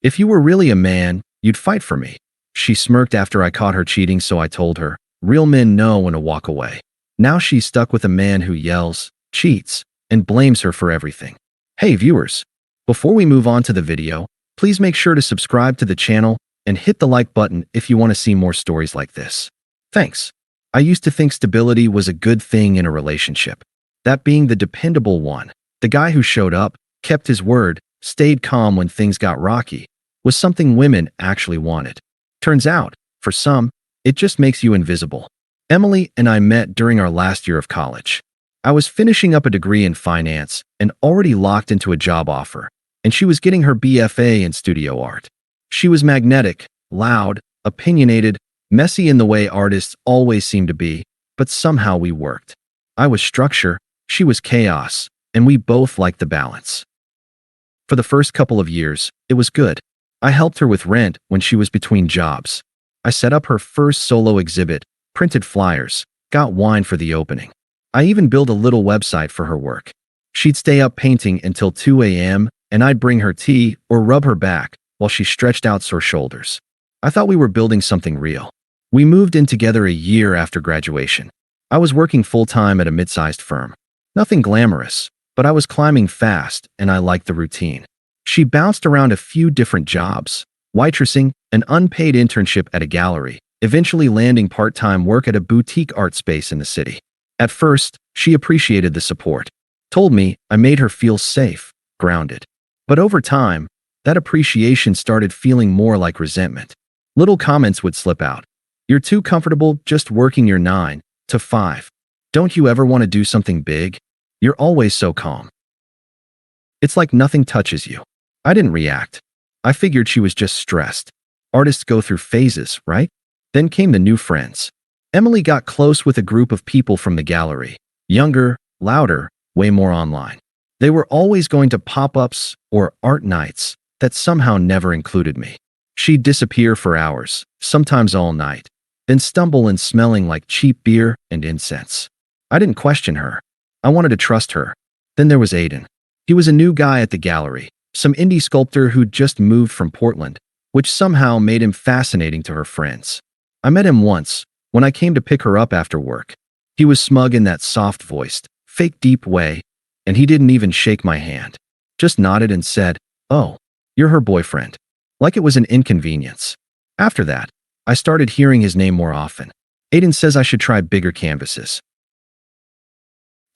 If you were really a man, you'd fight for me. She smirked after I caught her cheating, so I told her, real men know when to walk away. Now she's stuck with a man who yells, cheats, and blames her for everything. Hey viewers, before we move on to the video, please make sure to subscribe to the channel and hit the like button if you want to see more stories like this. Thanks. I used to think stability was a good thing in a relationship. That being the dependable one, the guy who showed up, kept his word, stayed calm when things got rocky, was something women actually wanted. Turns out, for some, it just makes you invisible. Emily and I met during our last year of college. I was finishing up a degree in finance and already locked into a job offer, and she was getting her BFA in studio art. She was magnetic, loud, opinionated, messy in the way artists always seem to be, but somehow we worked. I was structure, she was chaos, and we both liked the balance. For the first couple of years, it was good. I helped her with rent when she was between jobs. I set up her first solo exhibit, printed flyers, got wine for the opening. I even built a little website for her work. She'd stay up painting until 2 a.m., and I'd bring her tea or rub her back while she stretched out sore shoulders. I thought we were building something real. We moved in together a year after graduation. I was working full-time at a mid-sized firm. Nothing glamorous, but I was climbing fast and I liked the routine. She bounced around a few different jobs, waitressing, an unpaid internship at a gallery, eventually landing part-time work at a boutique art space in the city. At first, she appreciated the support, told me I made her feel safe, grounded. But over time, that appreciation started feeling more like resentment. Little comments would slip out. You're too comfortable just working your 9 to 5. Don't you ever want to do something big? You're always so calm. It's like nothing touches you. I didn't react. I figured she was just stressed. Artists go through phases, right? Then came the new friends. Emily got close with a group of people from the gallery. Younger, louder, way more online. They were always going to pop-ups or art nights that somehow never included me. She'd disappear for hours, sometimes all night, then stumble in smelling like cheap beer and incense. I didn't question her. I wanted to trust her. Then there was Aiden. He was a new guy at the gallery, some indie sculptor who'd just moved from Portland, which somehow made him fascinating to her friends. I met him once, when I came to pick her up after work. He was smug in that soft-voiced, fake deep way, and he didn't even shake my hand. Just nodded and said, "Oh, you're her boyfriend." Like it was an inconvenience. After that, I started hearing his name more often. Aiden says I should try bigger canvases.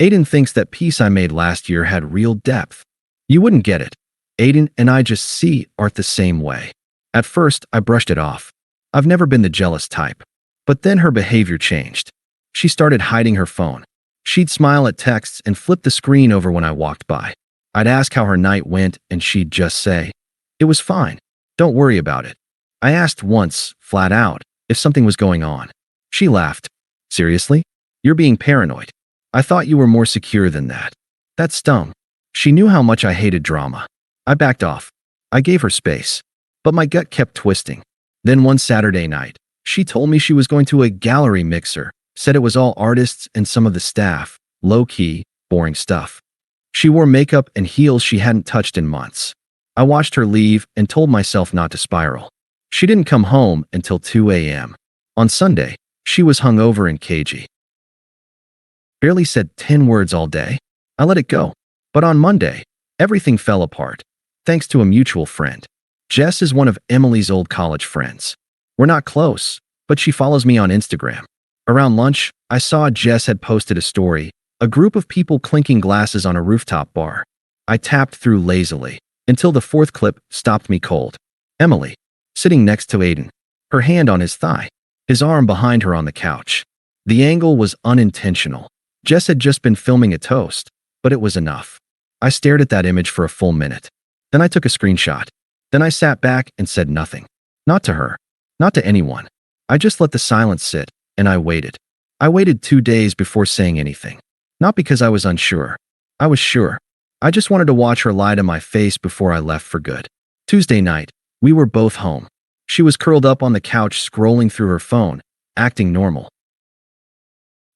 Aiden thinks that piece I made last year had real depth. You wouldn't get it. Aiden and I just see art the same way. At first, I brushed it off. I've never been the jealous type. But then her behavior changed. She started hiding her phone. She'd smile at texts and flip the screen over when I walked by. I'd ask how her night went and she'd just say, "It was fine. Don't worry about it." I asked once, flat out, if something was going on. She laughed. "Seriously? You're being paranoid. I thought you were more secure than that." That stung. She knew how much I hated drama. I backed off. I gave her space. But my gut kept twisting. Then one Saturday night, she told me she was going to a gallery mixer, said it was all artists and some of the staff, low-key, boring stuff. She wore makeup and heels she hadn't touched in months. I watched her leave and told myself not to spiral. She didn't come home until 2 a.m. On Sunday, she was hungover and cagey. Barely said 10 words all day. I let it go. But on Monday, everything fell apart, thanks to a mutual friend. Jess is one of Emily's old college friends. We're not close, but she follows me on Instagram. Around lunch, I saw Jess had posted a story, a group of people clinking glasses on a rooftop bar. I tapped through lazily, until the fourth clip stopped me cold. Emily, sitting next to Aiden, her hand on his thigh, his arm behind her on the couch. The angle was unintentional. Jess had just been filming a toast, but it was enough. I stared at that image for a full minute. Then I took a screenshot. Then I sat back and said nothing. Not to her. Not to anyone. I just let the silence sit, and I waited. I waited 2 days before saying anything. Not because I was unsure. I was sure. I just wanted to watch her lie to my face before I left for good. Tuesday night, we were both home. She was curled up on the couch scrolling through her phone, acting normal.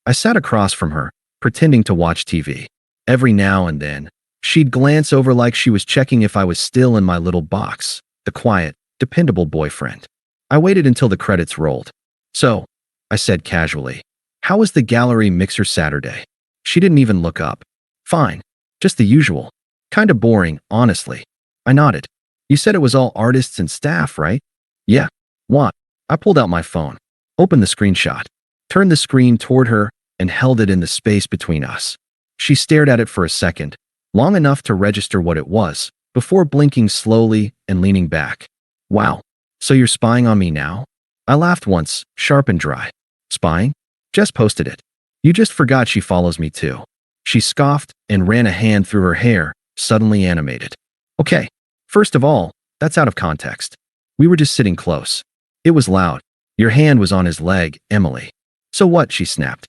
I sat across from her, pretending to watch TV. Every now and then, she'd glance over like she was checking if I was still in my little box, the quiet, dependable boyfriend. I waited until the credits rolled. So, I said casually, how was the gallery mixer Saturday? She didn't even look up. Fine. Just the usual. Kinda boring, honestly. I nodded. You said it was all artists and staff, right? Yeah. What? I pulled out my phone, opened the screenshot, turned the screen toward her, and held it in the space between us. She stared at it for a second, long enough to register what it was, before blinking slowly and leaning back. Wow. So you're spying on me now? I laughed once, sharp and dry. Spying? Jess posted it. You just forgot she follows me too. She scoffed and ran a hand through her hair, suddenly animated. Okay. First of all, that's out of context. We were just sitting close. It was loud. Your hand was on his leg, Emily. So what? She snapped.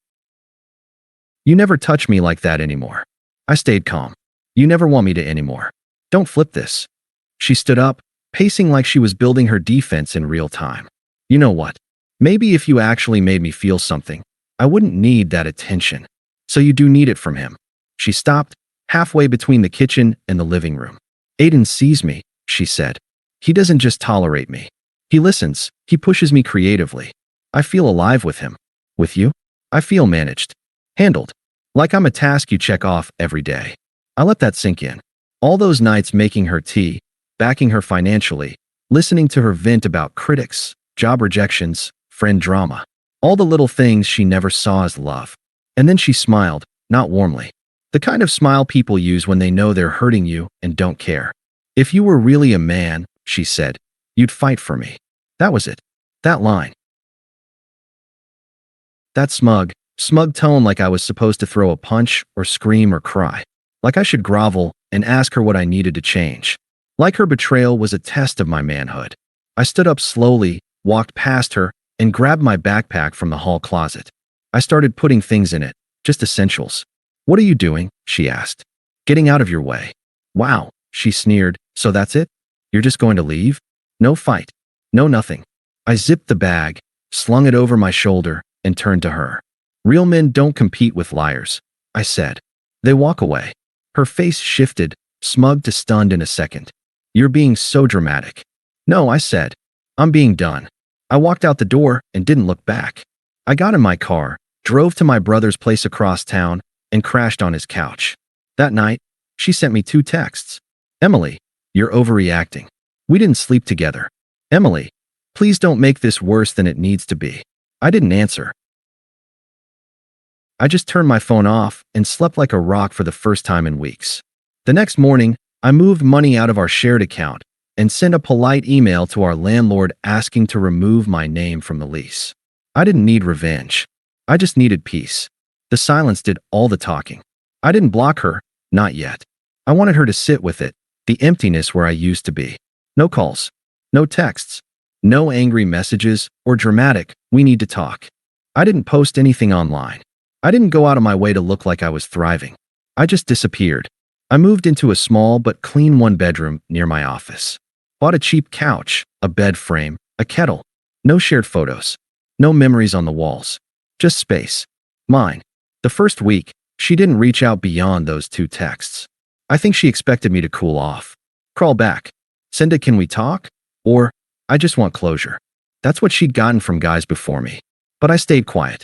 You never touch me like that anymore. I stayed calm. You never want me to anymore. Don't flip this. She stood up, pacing like she was building her defense in real time. You know what? Maybe if you actually made me feel something, I wouldn't need that attention. So you do need it from him. She stopped, halfway between the kitchen and the living room. Aiden sees me, she said. He doesn't just tolerate me. He listens. He pushes me creatively. I feel alive with him. With you? I feel managed. Handled. Like I'm a task you check off every day. I let that sink in. All those nights making her tea, backing her financially, listening to her vent about critics, job rejections, friend drama. All the little things she never saw as love. And then she smiled, not warmly. The kind of smile people use when they know they're hurting you and don't care. If you were really a man, she said, you'd fight for me. That was it. That line. That smug tone, like I was supposed to throw a punch or scream or cry. Like I should grovel and ask her what I needed to change. Like her betrayal was a test of my manhood. I stood up slowly, walked past her, and grabbed my backpack from the hall closet. I started putting things in it, just essentials. What are you doing? She asked. Getting out of your way. Wow, she sneered. So that's it? You're just going to leave? No fight. No nothing. I zipped the bag, slung it over my shoulder, and turned to her. Real men don't compete with liars, I said. They walk away. Her face shifted, smug to stunned in a second. You're being so dramatic. No, I said. I'm being done. I walked out the door and didn't look back. I got in my car, drove to my brother's place across town, and crashed on his couch. That night, she sent me 2 texts. Emily, you're overreacting. We didn't sleep together. Emily, please don't make this worse than it needs to be. I didn't answer. I just turned my phone off and slept like a rock for the first time in weeks. The next morning, I moved money out of our shared account and sent a polite email to our landlord asking to remove my name from the lease. I didn't need revenge. I just needed peace. The silence did all the talking. I didn't block her, not yet. I wanted her to sit with it, the emptiness where I used to be. No calls, no texts, no angry messages or dramatic, we need to talk. I didn't post anything online. I didn't go out of my way to look like I was thriving. I just disappeared. I moved into a small but clean 1-bedroom near my office. Bought a cheap couch, a bed frame, a kettle. No shared photos. No memories on the walls. Just space. Mine. The first week, she didn't reach out beyond those 2 texts. I think she expected me to cool off. Crawl back. Send a "can we talk?" Or, "I just want closure." That's what she'd gotten from guys before me. But I stayed quiet.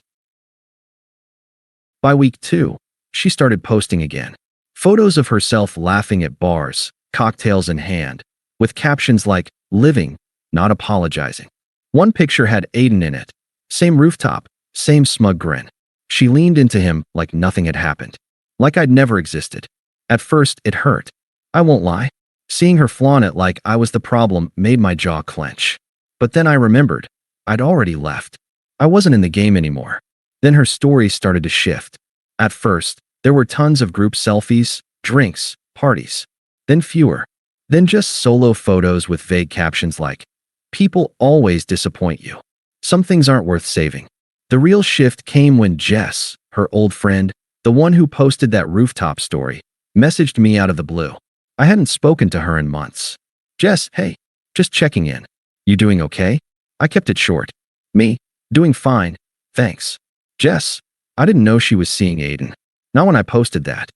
By week 2, she started posting again. Photos of herself laughing at bars, cocktails in hand, with captions like, living, not apologizing. One picture had Aiden in it. Same rooftop, same smug grin. She leaned into him like nothing had happened. Like I'd never existed. At first, it hurt. I won't lie. Seeing her flaunt it like I was the problem made my jaw clench. But then I remembered. I'd already left. I wasn't in the game anymore. Then her story started to shift. At first, there were tons of group selfies, drinks, parties. Then fewer. Then just solo photos with vague captions like, "People always disappoint you. Some things aren't worth saving." The real shift came when Jess, her old friend, the one who posted that rooftop story, messaged me out of the blue. I hadn't spoken to her in months. "Jess, hey, just checking in. You doing okay?" I kept it short. "Me? Doing fine, thanks." "Jess, I didn't know she was seeing Aiden. Not when I posted that."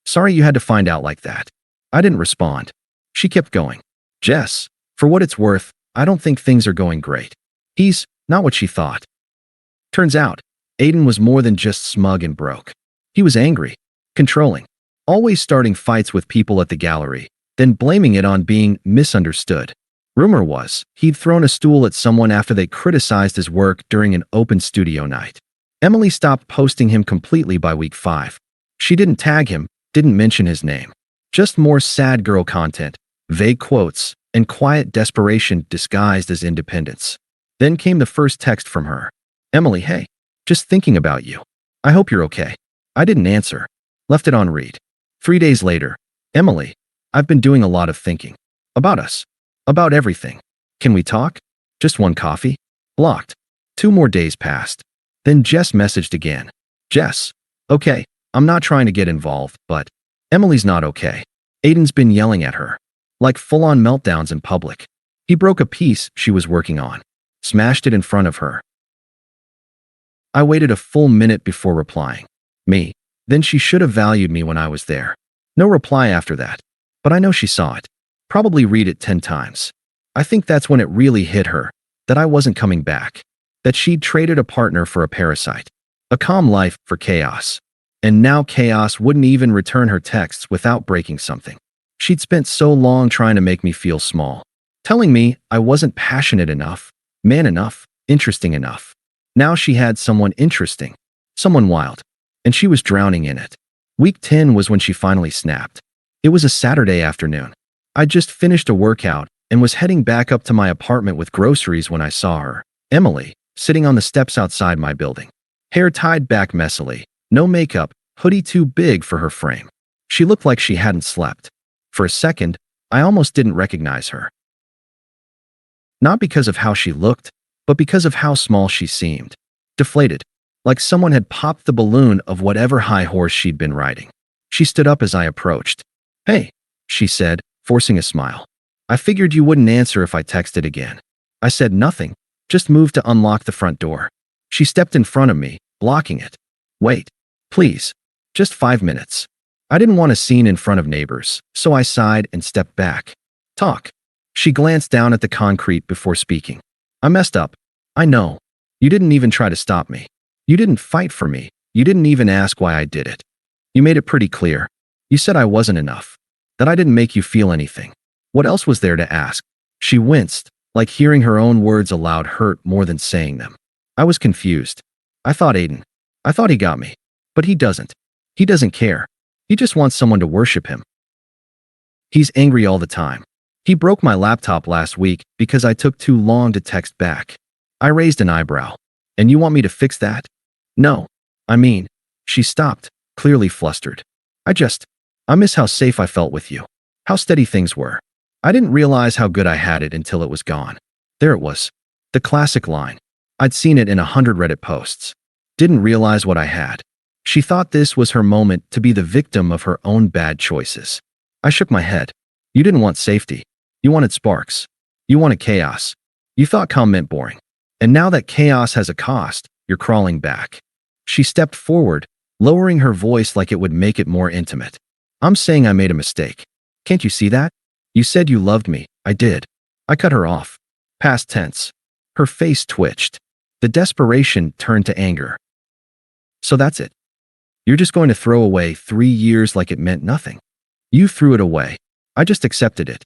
"Sorry you had to find out like that." I didn't respond. She kept going. Jess, for what it's worth, I don't think things are going great. He's not what she thought. Turns out, Aiden was more than just smug and broke. He was angry, controlling, always starting fights with people at the gallery, then blaming it on being misunderstood. Rumor was, he'd thrown a stool at someone after they criticized his work during an open studio night. Emily stopped posting him completely by week 5. She didn't tag him, didn't mention his name. Just more sad girl content, vague quotes, and quiet desperation disguised as independence. Then came the first text from her. Emily, hey, just thinking about you. I hope you're okay. I didn't answer. Left it on read. 3 days later, Emily, I've been doing a lot of thinking. About us. About everything. Can we talk? Just one coffee? Blocked. 2 more days passed. Then Jess messaged again. Jess, okay, I'm not trying to get involved, but Emily's not okay. Aiden's been yelling at her. Like full-on meltdowns in public. He broke a piece she was working on. Smashed it in front of her. I waited a full minute before replying. Me. Then she should have valued me when I was there. No reply after that. But I know she saw it. Probably read it 10 times. I think that's when it really hit her, that I wasn't coming back. That she'd traded a partner for a parasite. A calm life for chaos. And now chaos wouldn't even return her texts without breaking something. She'd spent so long trying to make me feel small. Telling me I wasn't passionate enough, man enough, interesting enough. Now she had someone interesting. Someone wild. And she was drowning in it. Week 10 was when she finally snapped. It was a Saturday afternoon. I'd just finished a workout and was heading back up to my apartment with groceries when I saw her, Emily, sitting on the steps outside my building. Hair tied back messily, no makeup, hoodie too big for her frame. She looked like she hadn't slept. For a second, I almost didn't recognize her. Not because of how she looked, but because of how small she seemed. Deflated. Like someone had popped the balloon of whatever high horse she'd been riding. She stood up as I approached. Hey, she said, forcing a smile. I figured you wouldn't answer if I texted again. I said nothing, just moved to unlock the front door. She stepped in front of me, blocking it. Wait, please, just 5 minutes. I didn't want a scene in front of neighbors, so I sighed and stepped back. Talk. She glanced down at the concrete before speaking. I messed up. I know. You didn't even try to stop me. You didn't fight for me. You didn't even ask why I did it. You made it pretty clear. You said I wasn't enough. That I didn't make you feel anything. What else was there to ask? She winced, like hearing her own words aloud hurt more than saying them. I was confused. I thought he got me. But he doesn't. He doesn't care. He just wants someone to worship him. He's angry all the time. He broke my laptop last week because I took too long to text back. I raised an eyebrow. And you want me to fix that? No. I mean, she stopped, clearly flustered. I miss how safe I felt with you. How steady things were. I didn't realize how good I had it until it was gone. There it was. The classic line. I'd seen it in 100 Reddit posts. Didn't realize what I had. She thought this was her moment to be the victim of her own bad choices. I shook my head. You didn't want safety. You wanted sparks. You wanted chaos. You thought calm meant boring. And now that chaos has a cost, you're crawling back. She stepped forward, lowering her voice like it would make it more intimate. I'm saying I made a mistake. Can't you see that? You said you loved me. I did. I cut her off. Past tense. Her face twitched. The desperation turned to anger. So that's it. You're just going to throw away 3 years like it meant nothing. You threw it away. I just accepted it.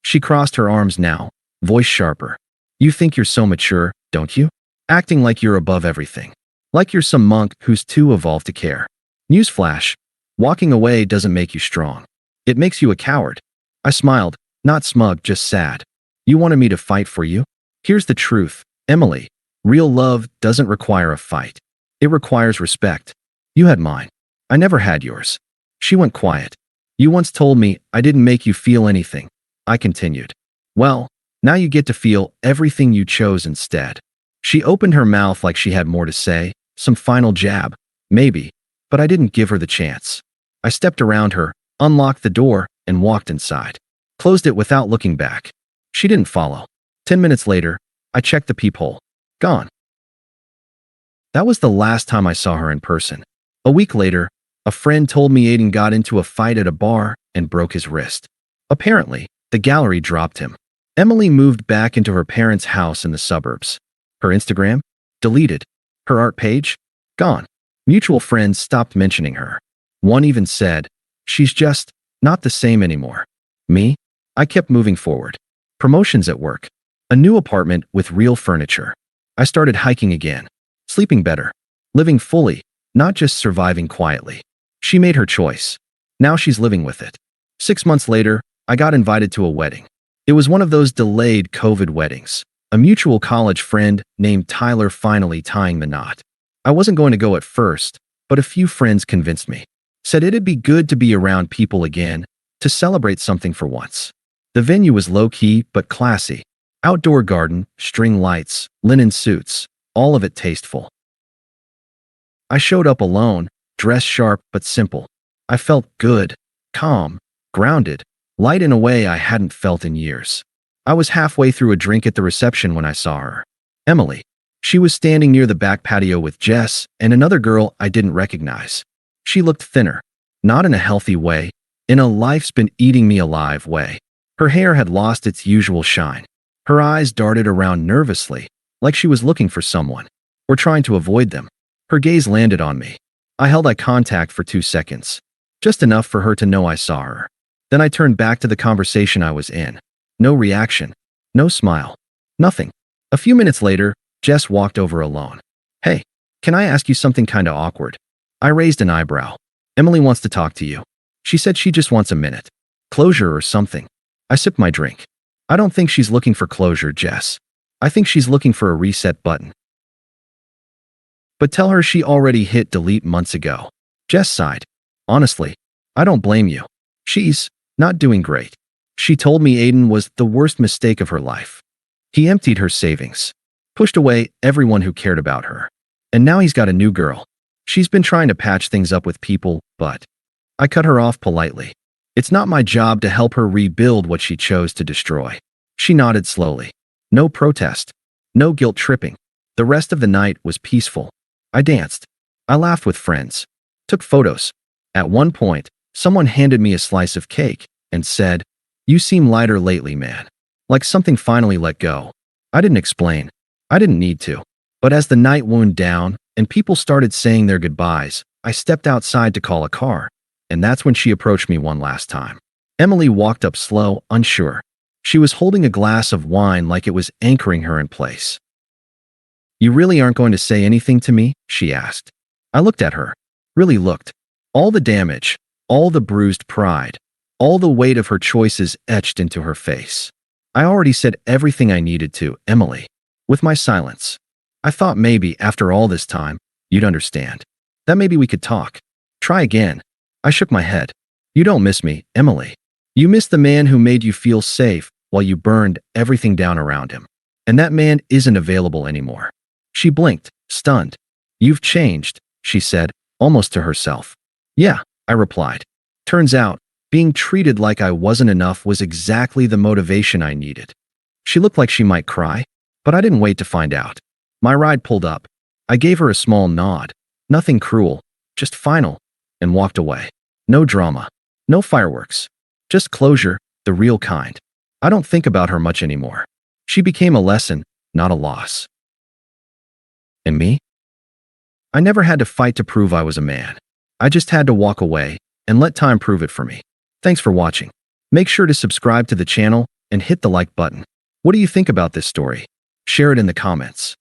She crossed her arms now, voice sharper. You think you're so mature, don't you? Acting like you're above everything. Like you're some monk who's too evolved to care. Newsflash. Walking away doesn't make you strong. It makes you a coward. I smiled, not smug, just sad. You wanted me to fight for you? Here's the truth, Emily. Real love doesn't require a fight. It requires respect. You had mine. I never had yours. She went quiet. You once told me I didn't make you feel anything. I continued. Well, now you get to feel everything you chose instead. She opened her mouth like she had more to say, some final jab, maybe, but I didn't give her the chance. I stepped around her, unlocked the door, and walked inside. Closed it without looking back. She didn't follow. 10 minutes later, I checked the peephole. Gone. That was the last time I saw her in person. A week later, a friend told me Aiden got into a fight at a bar and broke his wrist. Apparently, The gallery dropped him. Emily moved back into her parents' house in the suburbs. Her Instagram? Deleted. Her art page? Gone. Mutual friends stopped mentioning her. One even said, "She's just not the same anymore." Me? I kept moving forward. Promotions at work. A new apartment with real furniture. I started hiking again. Sleeping better. Living fully, not just surviving quietly. She made her choice. Now she's living with it. 6 months later, I got invited to a wedding. It was one of those delayed COVID weddings. A mutual college friend named Tyler finally tying the knot. I wasn't going to go at first, but a few friends convinced me. Said it'd be good to be around people again, to celebrate something for once. The venue was low-key but classy. Outdoor garden, string lights, linen suits, all of it tasteful. I showed up alone, dressed sharp but simple. I felt good, calm, grounded, light in a way I hadn't felt in years. I was halfway through a drink at the reception when I saw her. Emily. She was standing near the back patio with Jess and another girl I didn't recognize. She looked thinner. Not in a healthy way, in a life's been eating me alive way. Her hair had lost its usual shine. Her eyes darted around nervously, like she was looking for someone, or trying to avoid them. Her gaze landed on me. I held eye contact for 2 seconds, just enough for her to know I saw her. Then I turned back to the conversation I was in. No reaction, no smile, nothing. A few minutes later, Jess walked over alone. "Hey, can I ask you something kinda awkward?" I raised an eyebrow. "Emily wants to talk to you. She said she just wants a minute. Closure or something." I sipped my drink. "I don't think she's looking for closure, Jess. I think she's looking for a reset button. But tell her she already hit delete months ago." Jess sighed. "Honestly, I don't blame you. She's not doing great. She told me Aiden was the worst mistake of her life. He emptied her savings, pushed away everyone who cared about her. And now he's got a new girl. She's been trying to patch things up with people, but..." I cut her off politely. It's not my job to help her rebuild what she chose to destroy. She nodded slowly. No protest. No guilt tripping. The rest of the night was peaceful. I danced. I laughed with friends. Took photos. At one point, someone handed me a slice of cake and said, "You seem lighter lately, man." Like something finally let go. I didn't explain. I didn't need to. But as the night wound down and people started saying their goodbyes, I stepped outside to call a car. And that's when she approached me one last time. Emily walked up slow, unsure. She was holding a glass of wine like it was anchoring her in place. "You really aren't going to say anything to me?" she asked. I looked at her. Really looked. All the damage, all the bruised pride, all the weight of her choices etched into her face. "I already said everything I needed to, Emily." With my silence. "I thought maybe, after all this time, you'd understand. That maybe we could talk. Try again." I shook my head. "You don't miss me, Emily. You miss the man who made you feel safe while you burned everything down around him. And that man isn't available anymore." She blinked, stunned. "You've changed," she said, almost to herself. "Yeah," I replied. Turns out, being treated like I wasn't enough was exactly the motivation I needed. She looked like she might cry, but I didn't wait to find out. My ride pulled up. I gave her a small nod. Nothing cruel, just final, and walked away. No drama. No fireworks. Just closure, the real kind. I don't think about her much anymore. She became a lesson, not a loss. And me? I never had to fight to prove I was a man. I just had to walk away and let time prove it for me. Thanks for watching. Make sure to subscribe to the channel and hit the like button. What do you think about this story? Share it in the comments.